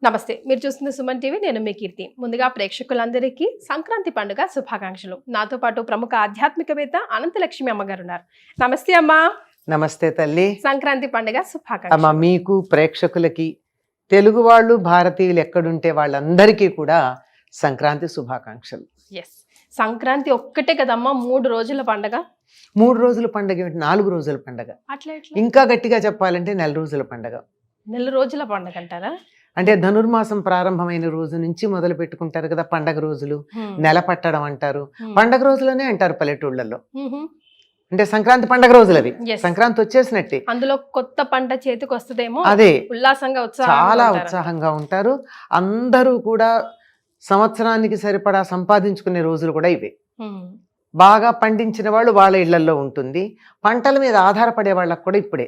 నమస్తే. మీరు చూస్తున్న సుమన్ టీవీ. నేను మీ కీర్తి. ముందుగా ప్రేక్షకులందరికీ సంక్రాంతి పండుగ శుభాకాంక్షలు. నాతో పాటు ప్రముఖ ఆధ్యాత్మికవేత్త అనంతలక్ష్మి అమ్మగారు ఉన్నారు. నమస్తే అమ్మా. నమస్తే తల్లి. సంక్రాంతి పండుగ శుభాకాంక్షలు. అమ్మ, మీకు ప్రేక్షకులకి, తెలుగు వాళ్ళు, భారతీయులు ఎక్కడుంటే వాళ్ళందరికీ కూడా సంక్రాంతి శుభాకాంక్షలు. ఎస్, సంక్రాంతి ఒక్కటే కదమ్మా 3 రోజుల పండుగ. 3 రోజుల పండుగ ఏమిటి, 4 రోజుల పండుగ. అట్లా ఇంకా గట్టిగా చెప్పాలంటే 4 రోజుల పండుగ. 4 రోజుల పండుగ అంటారా? అంటే ధనుర్మాసం ప్రారంభమైన రోజు నుంచి మొదలు పెట్టుకుంటారు కదా పండగ రోజులు. నెల పట్టడం అంటారు, పండగ రోజులనే అంటారు పల్లెటూళ్ళల్లో. అంటే సంక్రాంతి పండగ రోజులు అవి. సంక్రాంతి వచ్చేసినట్టే. అందులో కొత్త పంట చేతికి వస్తుందేమో, అదే ఉల్లాసంగా చాలా ఉత్సాహంగా ఉంటారు అందరూ కూడా. సంవత్సరానికి సరిపడా సంపాదించుకునే రోజులు కూడా ఇవే. బాగా పండించిన వాళ్ళు వాళ్ళ ఇళ్లలో ఉంటుంది. పంటల మీద ఆధారపడే వాళ్ళకు కూడా ఇప్పుడే.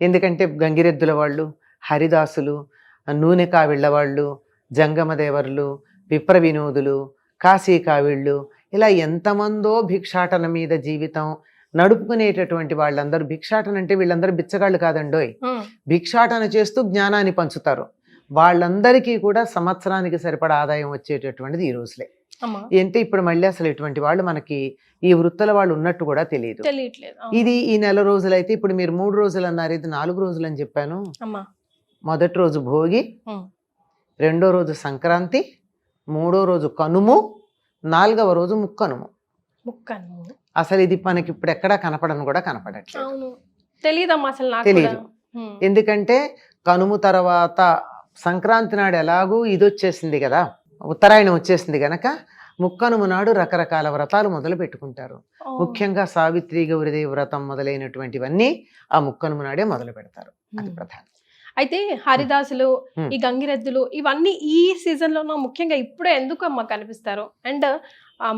ఎందుకంటే గంగిరెద్దుల వాళ్ళు, హరిదాసులు, నూనె కావిళ్ళ వాళ్ళు, జంగమదేవర్లు, విప్ర వినోదులు, కాశీ కావిళ్ళు, ఇలా ఎంతమందో భిక్షాటన మీద జీవితం నడుపుకునేటటువంటి వాళ్ళందరూ. భిక్షాటన అంటే వీళ్ళందరూ బిచ్చగాళ్ళు కాదండోయ్, భిక్షాటన చేస్తూ జ్ఞానాన్ని పంచుతారు. వాళ్ళందరికీ కూడా సంవత్సరానికి సరిపడా ఆదాయం వచ్చేటటువంటిది ఈ రోజులే. అంటే ఇప్పుడు మళ్ళీ అసలు ఇటువంటి వాళ్ళు మనకి ఈ వృత్తుల వాళ్ళు ఉన్నట్టు కూడా తెలియదు. ఇది ఈ నెల రోజులైతే, ఇప్పుడు మీరు 3 రోజులు అన్నారు, ఇది 4 రోజులు అని చెప్పాను. మొదటి రోజు భోగి, రెండో రోజు సంక్రాంతి, మూడో రోజు కనుము, 4వ రోజు ముక్కనుము. అసలు ఇది మనకి ఇప్పుడు ఎక్కడా కనపడను కూడా కనపడట్లేదు. తెలీదు. ఎందుకంటే కనుము తర్వాత సంక్రాంతి నాడు ఎలాగూ ఇది వచ్చేసింది కదా, ఉత్తరాయణం వచ్చేసింది గనక ముక్కనుము నాడు రకరకాల వ్రతాలు మొదలు పెట్టుకుంటారు. ముఖ్యంగా సావిత్రి, గౌరీదేవి వ్రతం మొదలైనటువంటివన్నీ ఆ ముక్కనుము నాడే మొదలు పెడతారు. అది ప్రధానం. అయితే హరిదాసులు, ఈ గంగిరెద్దులు, ఇవన్నీ ఈ సీజన్ లోనూ ముఖ్యంగా ఇప్పుడే ఎందుకు అమ్మ కనిపిస్తారు? అండ్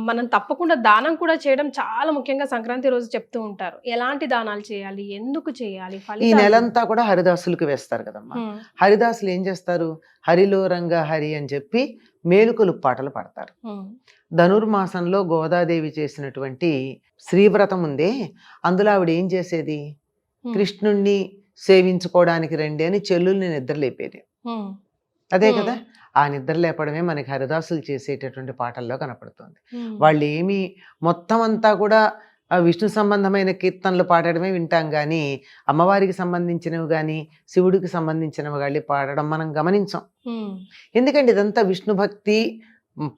మనం తప్పకుండా దానం కూడా చేయడం చాలా ముఖ్యంగా సంక్రాంతి రోజు చెప్తూ ఉంటారు. ఎలాంటి దానాలు చేయాలి, ఎందుకు చేయాలి? ఈ నెలంతా కూడా హరిదాసులకు వేస్తారు కదమ్మా. హరిదాసులు ఏం చేస్తారు, హరిలో రంగ హరి అని చెప్పి మేలుకొలు పాటలు పాడతారు. ధనుర్మాసంలో గోదాదేవి చేసినటువంటి శ్రీవ్రతం ఉందే, అందులో ఆవిడ ఏం చేసేది, కృష్ణుణ్ణి సేవించుకోవడానికి రండి అని చెల్లుల్ని నిద్రలేపేది. అదే కదా, ఆ నిద్ర లేపడమే మనకి హరిదాసులు చేసేటటువంటి పాటల్లో కనపడుతుంది. వాళ్ళు ఏమి మొత్తం అంతా కూడా విష్ణు సంబంధమైన కీర్తనలు పాడడమే వింటాం కానీ అమ్మవారికి సంబంధించినవి కానీ శివుడికి సంబంధించినవి కానీ పాడడం మనం గమనించాం. ఎందుకంటే ఇదంతా విష్ణు భక్తి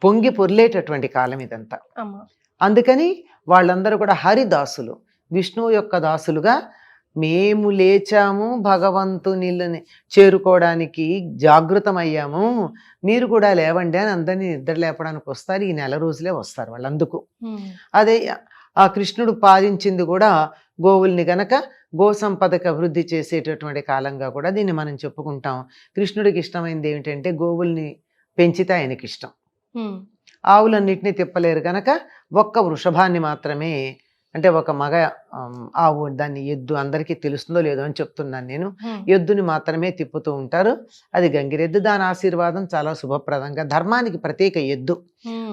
పొంగి పొర్లేటటువంటి కాలం ఇదంతా. అందుకని వాళ్ళందరూ కూడా హరిదాసులు, విష్ణువు యొక్క దాసులుగా, మేము లేచాము భగవంతుని చేరుకోవడానికి జాగృతమయ్యాము, మీరు కూడా లేవండి అని అందరినీ నిద్ర లేపడానికి వస్తారు. ఈ నెల రోజులే వస్తారు వాళ్ళందుకు. అదే ఆ కృష్ణుడు పాలించింది కూడా గోవుల్ని గనక గో సంపదకు అభివృద్ధి చేసేటటువంటి కాలంగా కూడా దీన్ని మనం చెప్పుకుంటాం. కృష్ణుడికి ఇష్టమైంది ఏమిటంటే గోవుల్ని పెంచితే ఆయనకి ఇష్టం. ఆవులన్నిటినీ తిప్పలేరు గనక ఒక్క వృషభాన్ని మాత్రమే, అంటే ఒక మగ ఆవు, దాన్ని ఎద్దు, అందరికీ తెలుస్తుందో లేదో అని చెప్తున్నాను నేను, ఎద్దుని మాత్రమే తిప్పుతూ ఉంటారు. అది గంగిరెద్దు. దాని ఆశీర్వాదం చాలా శుభప్రదంగా, ధర్మానికి ప్రత్యేక ఎద్దు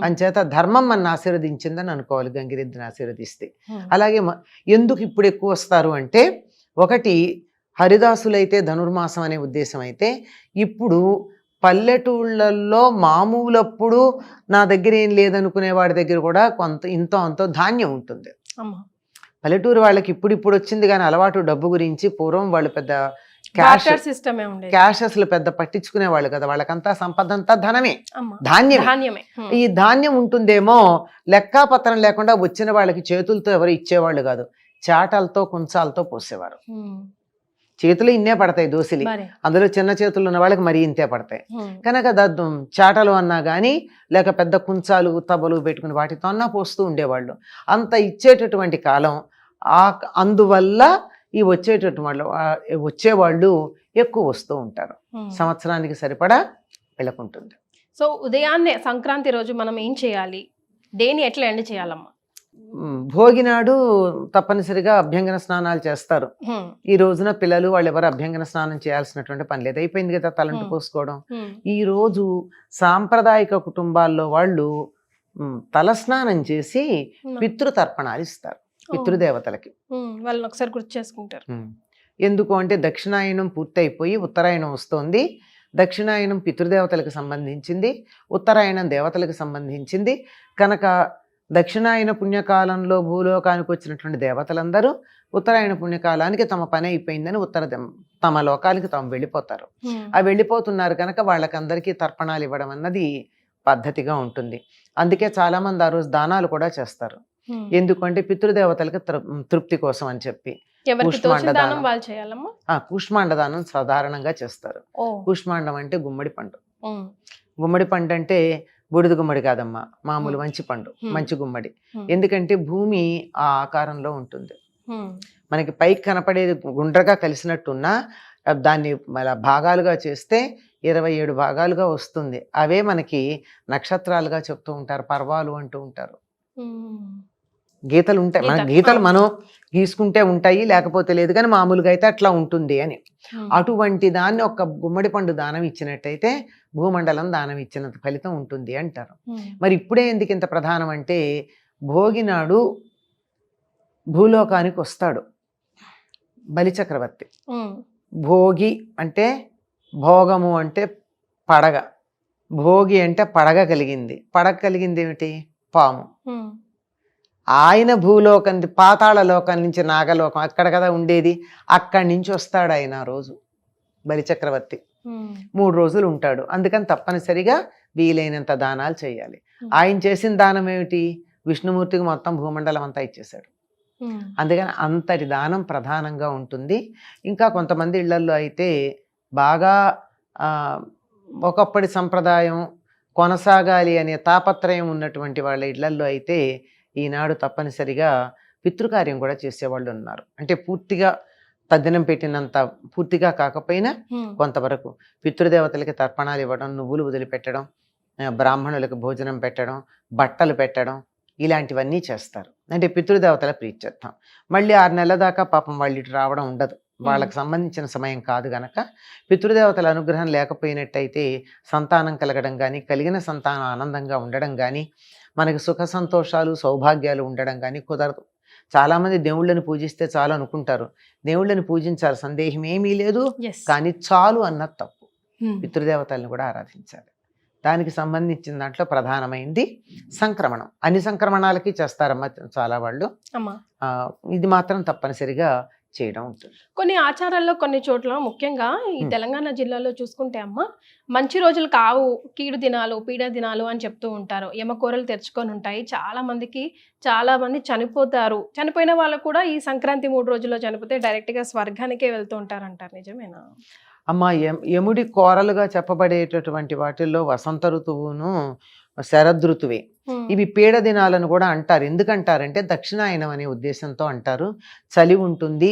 అంచేత ధర్మం మన ఆశీర్వదించిందని అనుకోవాలి గంగిరెద్దుని ఆశీర్వదిస్తే. అలాగే ఎందుకు ఇప్పుడు ఎక్కువ వస్తారు అంటే, ఒకటి హరిదాసులైతే ధనుర్మాసం అనే ఉద్దేశం అయితే, ఇప్పుడు పల్లెటూళ్ళల్లో మామూలప్పుడు నా దగ్గర ఏం లేదనుకునే వాడి దగ్గర కూడా కొంత ఇంతో అంతో ధాన్యం ఉంటుంది. పల్లెటూరు వాళ్ళకి ఇప్పుడు వచ్చింది కానీ అలవాటు డబ్బు గురించి. పూర్వం వాళ్ళు పెద్ద క్యాష్ అసలు పెద్ద పట్టించుకునే వాళ్ళు కదా, వాళ్ళకంతా సంపద అంతా ధనమే, ధాన్యమే. ఈ ధాన్యం ఉంటుందేమో లెక్కాపత్రం లేకుండా వచ్చిన వాళ్ళకి చేతులతో ఎవరు ఇచ్చేవాళ్ళు కాదు, చాటలతో కుంచాలతో పోసేవారు. చేతులు ఇన్నే పడతాయి దోసిలి, అందులో చిన్న చేతులు ఉన్న వాళ్ళకి మరీ ఇంతే పడతాయి కనుక చాటలు అన్నా కానీ లేక పెద్ద కుంచాలు తబలు పెట్టుకుని వాటితో అన్నా పోస్తూ ఉండేవాళ్ళు. అంత ఇచ్చేటటువంటి కాలం. అందువల్ల ఈ వచ్చేవాళ్ళు ఎక్కువ వస్తూ ఉంటారు. సంవత్సరానికి సరిపడా వెళ్ళకుంటుంది. సో ఉదయాన్నే సంక్రాంతి రోజు మనం ఏం చేయాలి, దేని ఎట్లా ఎండ్ చేయాలమ్మా? భోగి నాడు తప్పనిసరిగా అభ్యంగన స్నానాలు చేస్తారు. ఈ రోజున పిల్లలు వాళ్ళు ఎవరు అభ్యంగన స్నానం చేయాల్సినటువంటి పని లేదు, అయిపోయింది కదా తలంటు పోసుకోవడం. ఈ రోజు సాంప్రదాయిక కుటుంబాల్లో వాళ్ళు తలస్నానం చేసి పితృతర్పణాలు ఇస్తారు పితృదేవతలకి. వాళ్ళని ఒకసారి గుర్తు చేసుకుంటారు. ఎందుకు అంటే దక్షిణాయనం పూర్తయిపోయి ఉత్తరాయణం వస్తోంది. దక్షిణాయనం పితృదేవతలకు సంబంధించింది, ఉత్తరాయణం దేవతలకు సంబంధించింది కనుక దక్షిణాయన పుణ్యకాలంలో భూలోకానికి వచ్చినటువంటి దేవతలందరూ ఉత్తరాయణ పుణ్యకాలానికి తమ పని అయిపోయిందని తమ లోకాలకి తాము వెళ్ళిపోతారు. ఆ వెళ్ళిపోతున్నారు కనుక వాళ్ళకందరికీ తర్పణాలు ఇవ్వడం అన్నది పద్ధతిగా ఉంటుంది. అందుకే చాలా మంది ఆ రోజు దానాలు కూడా చేస్తారు. ఎందుకంటే పితృదేవతలకు తృప్తి కోసం అని చెప్పి కూష్మాండ దానం సాధారణంగా చేస్తారు. కూష్మాండం అంటే గుమ్మడి పండు. గుమ్మడి పండు అంటే బూడిద గుమ్మడి కాదమ్మా, మామూలు మంచి పండు, మంచి గుమ్మడి. ఎందుకంటే భూమి ఆ ఆకారంలో ఉంటుంది. మనకి పైకి కనపడేది గుండ్రగా కలిసినట్టున్నా దాన్ని భాగాలుగా చేస్తే 27 భాగాలుగా వస్తుంది. అవే మనకి నక్షత్రాలుగా చెప్తూ ఉంటారు, పర్వాలు అంటూ ఉంటారు. గీతలు ఉంటాయి, మన గీతలు మనం గీసుకుంటే ఉంటాయి, లేకపోతే లేదు, కానీ మామూలుగా అయితే అట్లా ఉంటుంది అని. అటువంటి దాన్ని ఒక గుమ్మడి పండు దానం ఇచ్చినట్టయితే భూమండలం దానం ఇచ్చినంత ఫలితం ఉంటుంది అంటారు. మరి ఇప్పుడే ఎందుకు ఇంత ప్రధానం అంటే, భోగి నాడు భూలోకానికి వస్తాడు బలిచక్రవర్తి. భోగి అంటే భోగము అంటే పడగ, భోగి అంటే పడగ కలిగింది. పడగ కలిగింది ఏమిటి? పాము. ఆయన భూలోకం, పాతాళ లోకం నుంచి నాగలోకం అక్కడ కదా ఉండేది, అక్కడి నుంచి వస్తాడు ఆయన ఆ రోజు బలిచక్రవర్తి. 3 రోజులు ఉంటాడు. అందుకని తప్పనిసరిగా వీలైనంత దానాలు చేయాలి. ఆయన చేసిన దానం ఏమిటి? విష్ణుమూర్తికి మొత్తం భూమండలం అంతా ఇచ్చేశాడు. అందుకని అంతటి దానం ప్రధానంగా ఉంటుంది. ఇంకా కొంతమంది ఇళ్లల్లో అయితే బాగా ఒకప్పటి సంప్రదాయం కొనసాగాలి అనే తాపత్రయం ఉన్నటువంటి వాళ్ళ ఇళ్లల్లో అయితే ఈనాడు తప్పనిసరిగా పితృకార్యం కూడా చేసేవాళ్ళు ఉన్నారు. అంటే పూర్తిగా తద్దినం పెట్టినంత పూర్తిగా కాకపోయినా కొంతవరకు పితృదేవతలకి తర్పణాలు ఇవ్వడం, నువ్వులు వదిలిపెట్టడం, బ్రాహ్మణులకు భోజనం పెట్టడం, బట్టలు పెట్టడం, ఇలాంటివన్నీ చేస్తారు. అంటే పితృదేవతల ప్రీత్యర్థం. మళ్ళీ 6 నెలల దాకా పాపం వాళ్ళు ఇటు రావడం ఉండదు, వాళ్ళకి సంబంధించిన సమయం కాదు గనక పితృదేవతల అనుగ్రహం లేకపోయినట్టయితే సంతానం కలగడం కానీ, కలిగిన సంతానం ఆనందంగా ఉండడం కానీ, మనకి సుఖ సంతోషాలు సౌభాగ్యాలు ఉండడం కానీ కుదరదు. చాలామంది దేవుళ్ళని పూజిస్తే చాలు అనుకుంటారు. దేవుళ్ళని పూజించాలి, సందేహం ఏమీ లేదు, కానీ చాలు అన్నది తప్పు. పితృదేవతలను కూడా ఆరాధించాలి. దానికి సంబంధించిన దాంట్లో ప్రధానమైంది సంక్రమణం. అన్ని సంక్రమణాలకి చేస్తారమ్మా చాలా వాళ్ళు, ఇది మాత్రం తప్పనిసరిగా చేయడం ఉంటుంది. కొన్ని ఆచారాల్లో కొన్ని చోట్ల ముఖ్యంగా ఈ తెలంగాణ జిల్లాలో చూసుకుంటే అమ్మ, మంచి రోజులు కావు, కీడు దినాలు, పీడ దినాలు అని చెప్తూ ఉంటారు. యమకోరలు తెరుచుకొని ఉంటాయి. చాలా మంది చనిపోతారు. చనిపోయిన వాళ్ళు కూడా ఈ సంక్రాంతి 3 రోజుల్లో చనిపోతే డైరెక్ట్ గా స్వర్గానికే వెళ్తూ ఉంటారంటారు. నిజమేనా? అమ్మ, యముడి కోరలుగా చెప్పబడేటటువంటి వాటిల్లో వసంత ఋతువును శరదృతువే. ఇవి పీడ దినాలను కూడా అంటారు. ఎందుకంటారంటే దక్షిణాయనం అనే ఉద్దేశంతో అంటారు. చలి ఉంటుంది,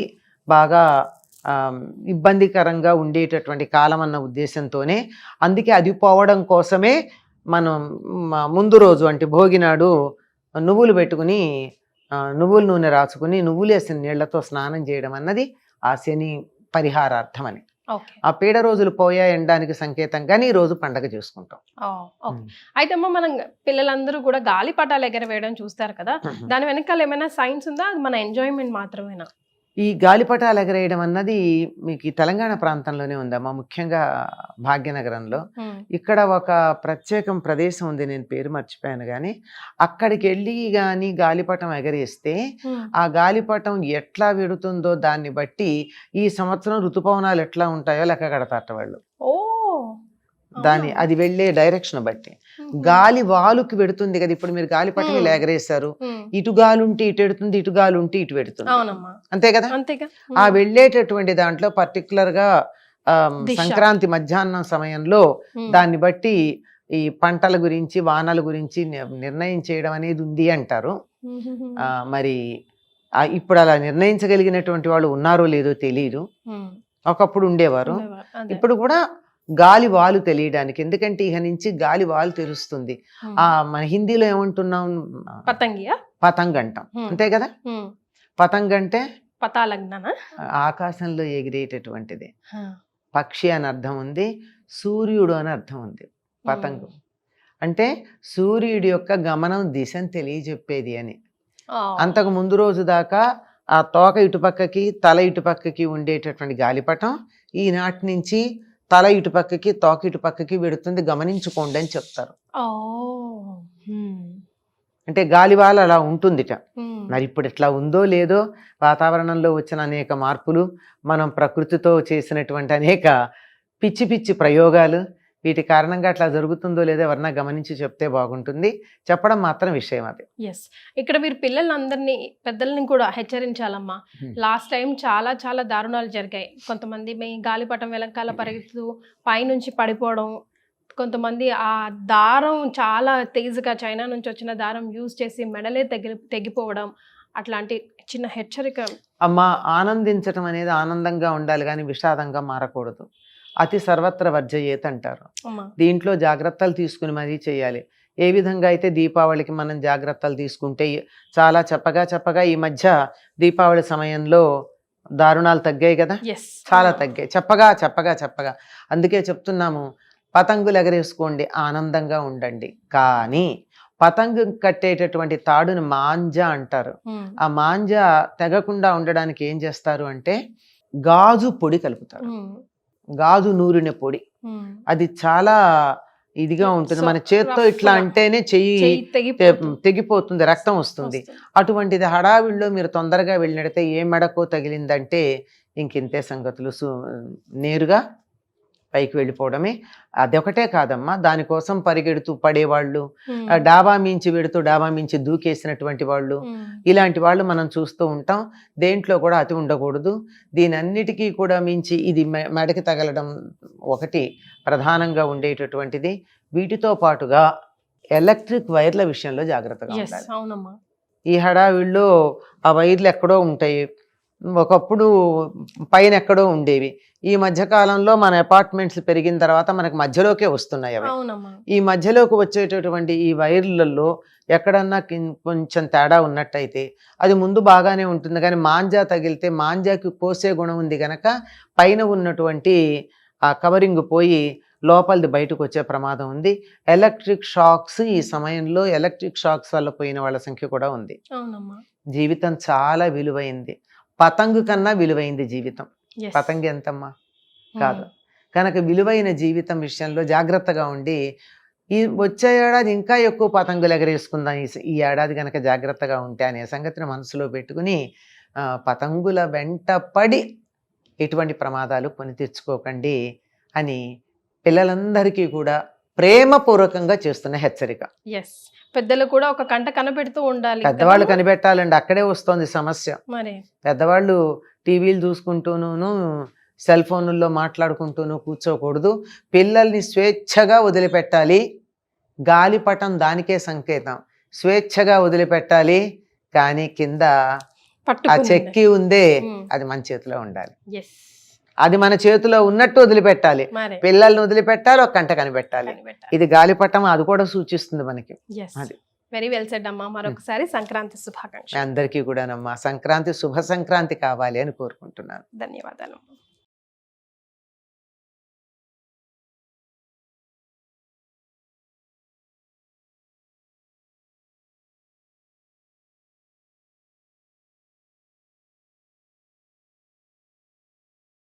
బాగా ఇబ్బందికరంగా ఉండేటటువంటి కాలం అన్న ఉద్దేశంతోనే. అందుకే అది పోవడం కోసమే మనం ముందు రోజు అంటే భోగినాడు నువ్వులు పెట్టుకుని, నువ్వుల నూనె రాసుకుని, నువ్వులు వేసిన నీళ్లతో స్నానం చేయడం అన్నది ఆ శని పరిహారార్థం అని. ఆ పీడ రోజులు పోయాయనడానికి సంకేతంగానే ఈ రోజు పండగ చేసుకుంటాం. అయితే అమ్మ, మనం పిల్లలందరూ కూడా గాలిపటాలు ఎగరవేయడం చూస్తారు కదా, దాని వెనకాల ఏమైనా సైన్స్ ఉందా? అది మన ఎంజాయ్మెంట్ మాత్రమేనా? ఈ గాలిపటాలు ఎగరేయడం అన్నది మీకు ఈ తెలంగాణ ప్రాంతంలోనే ఉందమ్మా, ముఖ్యంగా భాగ్యనగరంలో. ఇక్కడ ఒక ప్రత్యేకం ప్రదేశం ఉంది, నేను పేరు మర్చిపోయాను కానీ, అక్కడికి వెళ్ళి కానీ గాలిపటం ఎగరేస్తే ఆ గాలిపటం ఎట్లా వెడుతుందో దాన్ని బట్టి ఈ సంవత్సరం ఋతుపవనాలు ఎట్లా ఉంటాయో లెక్క కడతారట వాళ్ళు. అది వెళ్ళే డైరెక్షన్ బట్టి గాలి వాలుకి వెడుతుంది కదా. ఇప్పుడు మీరు గాలిపటం ఇలా ఎగరేశారు, ఇటు గాలి ఉంటే ఇటు ఎడుతుంది, ఇటు గాలి ఉంటే ఇటు పెడుతుంది, అంతే కదా. ఆ వెళ్ళేటటువంటి దాంట్లో పర్టికులర్ గా సంక్రాంతి మధ్యాహ్నం సమయంలో దాన్ని బట్టి ఈ పంటల గురించి, వానల గురించి నిర్ణయం చేయడం అనేది ఉంది అంటారు. మరి ఇప్పుడు అలా నిర్ణయించగలిగినటువంటి వాళ్ళు ఉన్నారో లేదో తెలియదు. ఒకప్పుడు ఉండేవారు, ఇప్పుడు కూడా గాలి వాలు తెలియడానికి. ఎందుకంటే ఇక నుంచి గాలి వాలు తెలుస్తుంది. మన హిందీలో ఏమంటున్నాం? పతంగ్ అంటాం, అంతే కదా. పతంగ్ అంటే ఆకాశంలో ఎగిరేటటువంటిది. పక్షి అని అర్థం ఉంది, సూర్యుడు అని అర్థం ఉంది. పతంగు అంటే సూర్యుడి యొక్క గమనం దిశను తెలియజెప్పేది అని. అంతకు ముందు రోజు దాకా ఆ తోక ఇటుపక్కకి, తల ఇటుపక్కకి ఉండేటటువంటి గాలిపటం ఈనాటి నుంచి తల ఇటు పక్కకి తోక ఇటు పక్కకి వెడుతుంది, గమనించుకోండి అని చెప్తారు. ఓ అంటే గాలివాల అలా ఉంటుందిట. మరి ఇప్పుడు ఇట్లా ఉందో లేదో, వాతావరణంలో వచ్చిన అనేక మార్పులు, మనం ప్రకృతితో చేసినటువంటి అనేక పిచ్చి పిచ్చి ప్రయోగాలు, వీటి కారణంగా అట్లా జరుగుతుందో లేదో ఎవరన్నా గమనించి చెప్తే బాగుంటుంది. చెప్పడం మాత్రం విషయం అది. ఎస్, ఇక్కడ మీరు పిల్లలందరినీ పెద్దల్ని కూడా హెచ్చరించాలమ్మా. లాస్ట్ టైం చాలా చాలా దారుణాలు జరిగాయి. కొంతమంది మీ గాలిపటం వెనకాల పరిగెత్తు పైనుంచి పడిపోవడం, కొంతమంది ఆ దారం చాలా తేజుగా చైనా నుంచి వచ్చిన దారం యూజ్ చేసి మెడలే తెగిపోవడం, అట్లాంటి చిన్న హెచ్చరిక. అమ్మ, ఆనందించటం అనేది ఆనందంగా ఉండాలి కానీ విషాదంగా మారకూడదు. అతి సర్వత్ర వర్జయేత్ అంటారు. దీంట్లో జాగ్రత్తలు తీసుకుని మరీ చేయాలి. ఏ విధంగా అయితే దీపావళికి మనం జాగ్రత్తలు తీసుకుంటే చాలా చెప్పగా ఈ మధ్య దీపావళి సమయంలో దారుణాలు తగ్గాయి కదా, చాలా తగ్గాయి. చెప్పగా అందుకే చెప్తున్నాము, పతంగులు ఎగరేసుకోండి, ఆనందంగా ఉండండి. కానీ పతంగు కట్టేటటువంటి తాడుని మాంజా అంటారు. ఆ మాంజా తెగకుండా ఉండడానికి ఏం చేస్తారు అంటే గాజు పొడి కలుపుతారు. గాజు నూరిన పొడి, అది చాలా ఇదిగా ఉంటుంది. మన చేత్తో ఇట్లా అంటేనే చెయ్యి తెగిపోతుంది, రక్తం వస్తుంది. అటువంటిది హడావిడిలో మీరు తొందరగా వెళ్ళినట్టయితే ఏ మెడకో తగిలిందంటే ఇంకింతే సంగతులు. నేరుగా పైకి వెళ్ళిపోవడమే. అదొకటే కాదమ్మా, దానికోసం పరిగెడుతూ పడేవాళ్ళు, డాబా మించి వెడుతూ డాబా మించి దూకేసినటువంటి వాళ్ళు, ఇలాంటి వాళ్ళు మనం చూస్తూ ఉంటాం. దేంట్లో కూడా అతి ఉండకూడదు. దీనన్నిటికీ కూడా మించి ఇది మెడకి తగలడం ఒకటి ప్రధానంగా ఉండేటటువంటిది. వీటితో పాటుగా ఎలక్ట్రిక్ వైర్ల విషయంలో జాగ్రత్తగా ఉండాలి. ఈ హడావిడిలో ఆ వైర్లు ఎక్కడో ఉంటాయి, ఒకప్పుడు పైన ఎక్కడో ఉండేవి. ఈ మధ్య కాలంలో మన అపార్ట్మెంట్స్ పెరిగిన తర్వాత మనకు మధ్యలోకే వస్తున్నాయి అవి. ఈ మధ్యలోకి వచ్చేటటువంటి ఈ వైర్లలో ఎక్కడన్నా కొంచెం తేడా ఉన్నట్టయితే అది ముందు బాగానే ఉంటుంది, కానీ మాంజా తగిలితే మాంజాకి పోసే గుణం ఉంది కనుక పైన ఉన్నటువంటి ఆ కవరింగ్ పోయి లోపలిది బయటకు వచ్చే ప్రమాదం ఉంది. ఎలక్ట్రిక్ షాక్స్, ఈ సమయంలో ఎలక్ట్రిక్ షాక్స్ వల్ల పోయిన వాళ్ళ సంఖ్య కూడా ఉంది. జీవితం చాలా విలువైంది, పతంగు కన్నా విలువైంది జీవితం. పతంగి ఎంతమ్మా కాదు. కనుక విలువైన జీవితం విషయంలో జాగ్రత్తగా ఉండి, ఈ వచ్చే ఏడాది ఇంకా ఎక్కువ పతంగులు ఎగరేసుకుందాం ఈ ఏడాది కనుక జాగ్రత్తగా ఉంటే అనే సంగతిని మనసులో పెట్టుకుని పతంగుల వెంట పడి ఎటువంటి ప్రమాదాలు కొని తెచ్చుకోకండి అని పిల్లలందరికీ కూడా ప్రేమపూర్వకంగా చేస్తున్న హెచ్చరిక. పెద్దలు కూడా ఒక కంట కనిపెడుతూ ఉండాలి. పెద్దవాళ్ళు కనిపెట్టాలండి, అక్కడే వస్తుంది సమస్య. పెద్దవాళ్ళు టీవీలు చూసుకుంటూను సెల్ ఫోన్లలో మాట్లాడుకుంటూను కూర్చోకూడదు. పిల్లల్ని స్వేచ్ఛగా వదిలిపెట్టాలి. గాలిపటం దానికే సంకేతం, స్వేచ్ఛగా వదిలిపెట్టాలి. కానీ కింద ఆ చెక్కి ఉందే అది మన చేతిలో ఉండాలి. అది మన చేతిలో ఉన్నట్టు వదిలిపెట్టాలి. పిల్లల్ని వదిలిపెట్టాలి, ఒక కంట కనిపెట్టాలి. ఇది గాలిపటం, అది కూడా సూచిస్తుంది మనకి. అది వెరీ వెల్ సెడ్ అమ్మా. మరొకసారి సంక్రాంతి శుభాకాంక్షలు అందరికీ కూడానమ్మా. సంక్రాంతి శుభ సంక్రాంతి కావాలి అని కోరుకుంటున్నాను. ధన్యవాదాలు.